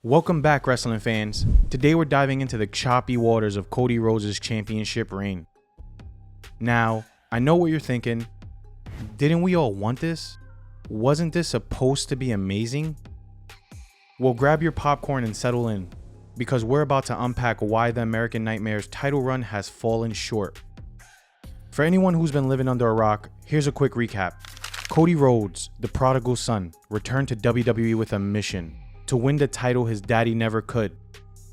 Welcome back, wrestling fans. Today we're diving into the choppy waters of Cody Rhodes' championship reign. Now, I know what you're thinking. Didn't we all want this? Wasn't this supposed to be amazing? Well, grab your popcorn and settle in, because we're about to unpack why the American Nightmare's title run has fallen short. For anyone who's been living under a rock, here's a quick recap. Cody Rhodes, the prodigal son, returned to WWE with a mission: to win the title his daddy never could.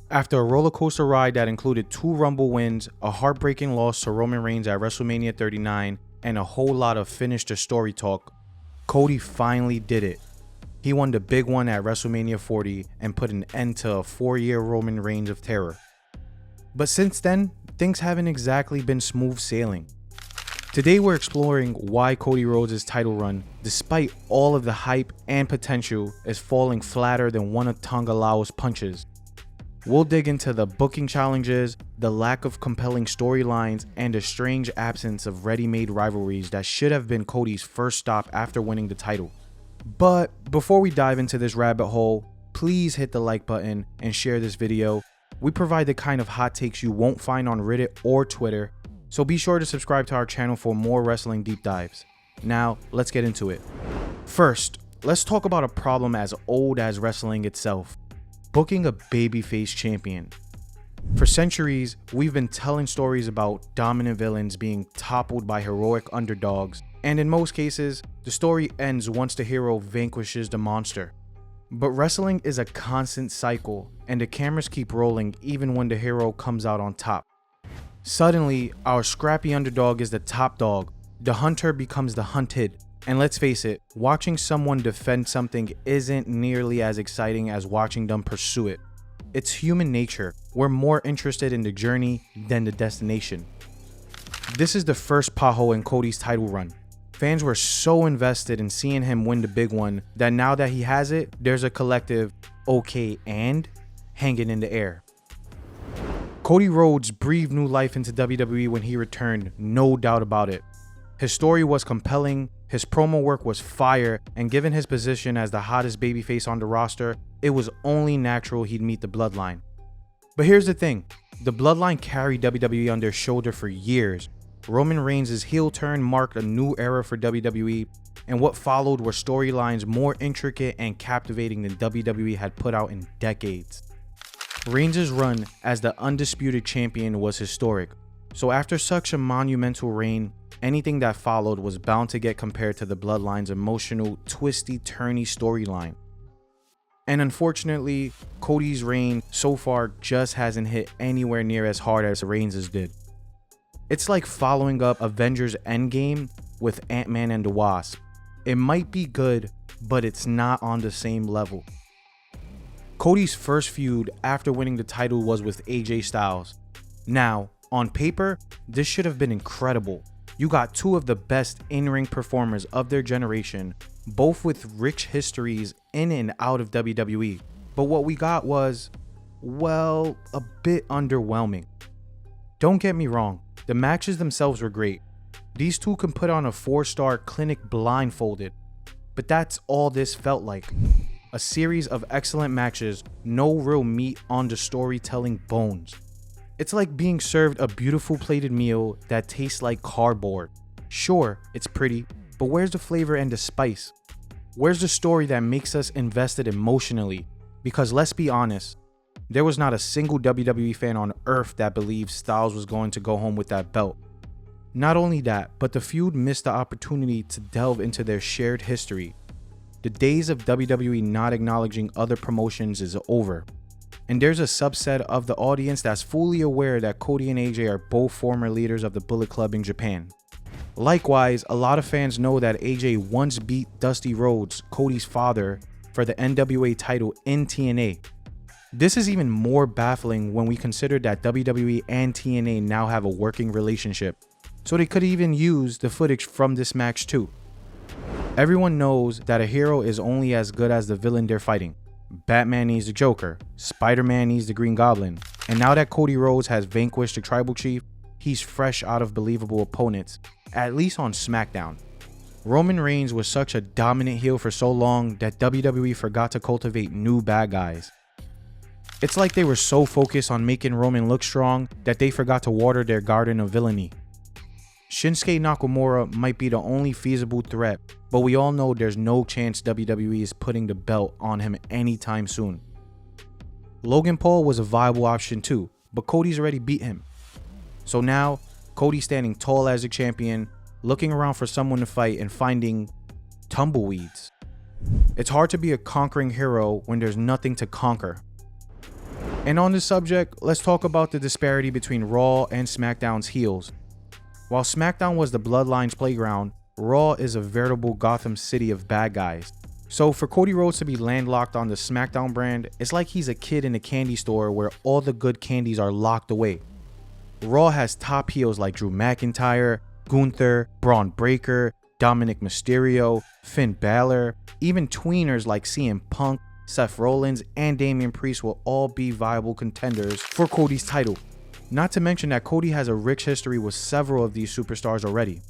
After a roller coaster ride that included 2 Rumble wins, a heartbreaking loss to Roman Reigns at WrestleMania 39, and a whole lot of finish the story talk, Cody finally did it. He won the big one at WrestleMania 40 and put an end to a 4-year Roman reign of terror. But since then, things haven't exactly been smooth sailing. Today we're exploring why Cody Rhodes' title run, despite all of the hype and potential, is falling flatter than one of Tonga Lao's punches. We'll dig into the booking challenges, the lack of compelling storylines, and the strange absence of ready-made rivalries that should have been Cody's first stop after winning the title. But before we dive into this rabbit hole, please hit the like button and share this video. We provide the kind of hot takes you won't find on Reddit or Twitter, so be sure to subscribe to our channel for more wrestling deep dives. Now, let's get into it. First, let's talk about a problem as old as wrestling itself: booking a babyface champion. For centuries, we've been telling stories about dominant villains being toppled by heroic underdogs, and in most cases, the story ends once the hero vanquishes the monster. But wrestling is a constant cycle, and the cameras keep rolling even when the hero comes out on top. Suddenly, our scrappy underdog is the top dog, the hunter becomes the hunted, and let's face it, watching someone defend something isn't nearly as exciting as watching them pursue it. It's human nature. We're more interested in the journey than the destination. This is the first pothole in Cody's title run. Fans were so invested in seeing him win the big one that now that he has it, there's a collective "okay and" hanging in the air. Cody Rhodes breathed new life into WWE when he returned, no doubt about it. His story was compelling, his promo work was fire, and given his position as the hottest babyface on the roster, it was only natural he'd meet the Bloodline. But here's the thing, the Bloodline carried WWE on their shoulder for years. Roman Reigns' heel turn marked a new era for WWE, and what followed were storylines more intricate and captivating than WWE had put out in decades. Reigns' run as the undisputed champion was historic, so after such a monumental reign, anything that followed was bound to get compared to the Bloodline's emotional, twisty-turny storyline. And unfortunately, Cody's reign so far just hasn't hit anywhere near as hard as Reigns' did. It's like following up Avengers Endgame with Ant-Man and the Wasp. It might be good, but it's not on the same level. Cody's first feud after winning the title was with AJ Styles. Now, on paper, this should have been incredible. You got 2 of the best in-ring performers of their generation, both with rich histories in and out of WWE. But what we got was, well, a bit underwhelming. Don't get me wrong, the matches themselves were great. These 2 can put on a 4-star clinic blindfolded, but that's all this felt like. A series of excellent matches, no real meat on the storytelling bones. It's like being served a beautiful plated meal that tastes like cardboard. Sure, it's pretty, but where's the flavor and the spice? Where's the story that makes us invested emotionally? Because let's be honest, there was not a single WWE fan on earth that believed Styles was going to go home with that belt. Not only that, but the feud missed the opportunity to delve into their shared history. The days of WWE not acknowledging other promotions is over. And there's a subset of the audience that's fully aware that Cody and AJ are both former leaders of the Bullet Club in Japan. Likewise, a lot of fans know that AJ once beat Dusty Rhodes, Cody's father, for the NWA title in TNA. This is even more baffling when we consider that WWE and TNA now have a working relationship, so they could even use the footage from this match too. Everyone knows that a hero is only as good as the villain they're fighting. Batman needs the Joker, Spider-Man needs the Green Goblin, and now that Cody Rhodes has vanquished the Tribal Chief, he's fresh out of believable opponents, at least on SmackDown. Roman Reigns was such a dominant heel for so long that WWE forgot to cultivate new bad guys. It's like they were so focused on making Roman look strong that they forgot to water their garden of villainy. Shinsuke Nakamura might be the only feasible threat, but we all know there's no chance WWE is putting the belt on him anytime soon. Logan Paul was a viable option too, but Cody's already beat him. So now, Cody's standing tall as a champion, looking around for someone to fight and finding tumbleweeds. It's hard to be a conquering hero when there's nothing to conquer. And on this subject, let's talk about the disparity between Raw and SmackDown's heels. While SmackDown was the Bloodline's playground, Raw is a veritable Gotham City of bad guys. So for Cody Rhodes to be landlocked on the SmackDown brand, it's like he's a kid in a candy store where all the good candies are locked away. Raw has top heels like Drew McIntyre, Gunther, Braun Breaker, Dominic Mysterio, Finn Balor, even tweeners like CM Punk, Seth Rollins, and Damian Priest will all be viable contenders for Cody's title. Not to mention that Cody has a rich history with several of these superstars already.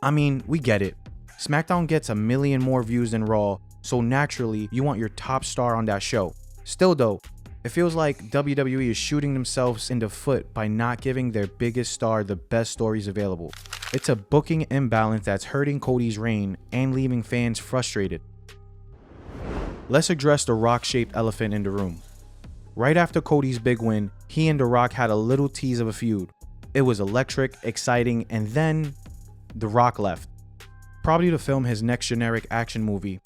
I mean, we get it. SmackDown gets 1 million more views than Raw, so naturally you want your top star on that show. Still though, it feels like WWE is shooting themselves in the foot by not giving their biggest star the best stories available. It's a booking imbalance that's hurting Cody's reign and leaving fans frustrated. Let's address the Rock-shaped elephant in the room. Right after Cody's big win, he and The Rock had a little tease of a feud. It was electric, exciting, and then The Rock left. Probably to film his next generic action movie.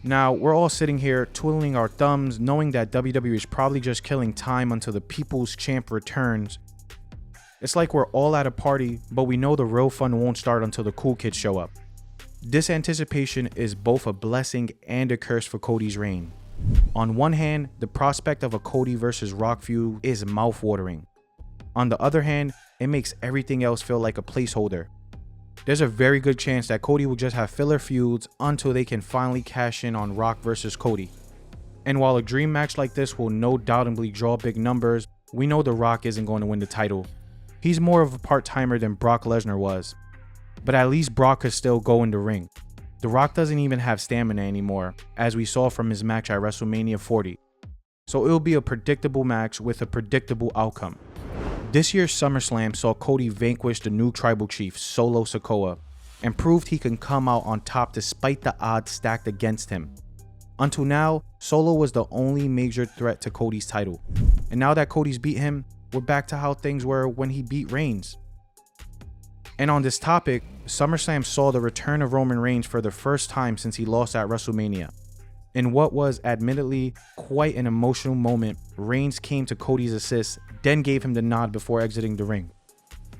Now, we're all sitting here twiddling our thumbs knowing that WWE is probably just killing time until the People's Champ returns. It's like we're all at a party, but we know the real fun won't start until the cool kids show up. This anticipation is both a blessing and a curse for Cody's reign. On one hand, the prospect of a Cody versus Rock feud is mouth-watering. On the other hand, it makes everything else feel like a placeholder. There's a very good chance that Cody will just have filler feuds until they can finally cash in on Rock versus Cody. And while a dream match like this will no doubtably draw big numbers, we know The Rock isn't going to win the title. He's more of a part-timer than Brock Lesnar was. But at least Brock could still go in the ring. The Rock doesn't even have stamina anymore, as we saw from his match at WrestleMania 40. So it'll be a predictable match with a predictable outcome. This year's SummerSlam saw Cody vanquish the new tribal chief, Solo Sikoa, and proved he can come out on top despite the odds stacked against him. Until now, Solo was the only major threat to Cody's title. And now that Cody's beat him, we're back to how things were when he beat Reigns. And on this topic, SummerSlam saw the return of Roman Reigns for the first time since he lost at WrestleMania. In what was admittedly quite an emotional moment, Reigns came to Cody's assist, then gave him the nod before exiting the ring,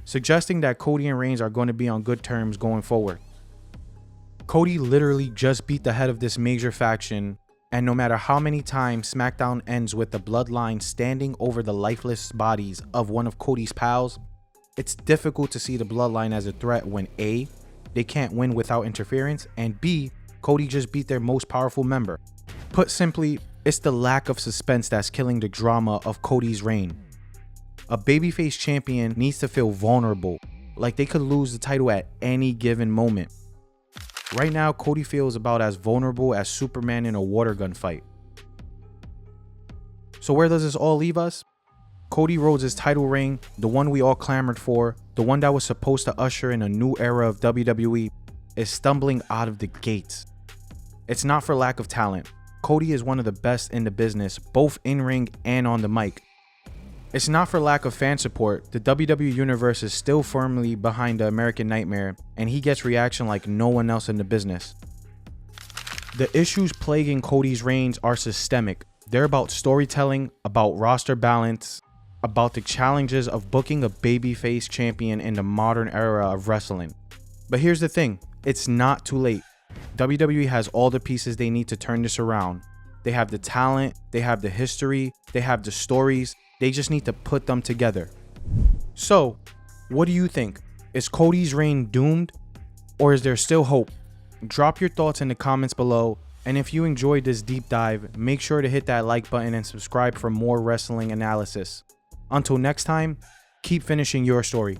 suggesting that Cody and Reigns are going to be on good terms going forward. Cody literally just beat the head of this major faction, and no matter how many times SmackDown ends with the Bloodline standing over the lifeless bodies of one of Cody's pals, it's difficult to see the Bloodline as a threat when A, they can't win without interference, and B, Cody just beat their most powerful member. Put simply, it's the lack of suspense that's killing the drama of Cody's reign. A babyface champion needs to feel vulnerable, like they could lose the title at any given moment. Right now, Cody feels about as vulnerable as Superman in a water gun fight. So where does this all leave us? Cody Rhodes' title reign, the one we all clamored for, the one that was supposed to usher in a new era of WWE, is stumbling out of the gates. It's not for lack of talent. Cody is one of the best in the business, both in-ring and on the mic. It's not for lack of fan support. The WWE Universe is still firmly behind the American Nightmare, and he gets reaction like no one else in the business. The issues plaguing Cody's reigns are systemic. They're about storytelling, about roster balance, about the challenges of booking a babyface champion in the modern era of wrestling. But here's the thing, it's not too late. WWE has all the pieces they need to turn this around. They have the talent, they have the history, they have the stories, they just need to put them together. So, what do you think? Is Cody's reign doomed? Or is there still hope? Drop your thoughts in the comments below, and if you enjoyed this deep dive, make sure to hit that like button and subscribe for more wrestling analysis. Until next time, keep finishing your story.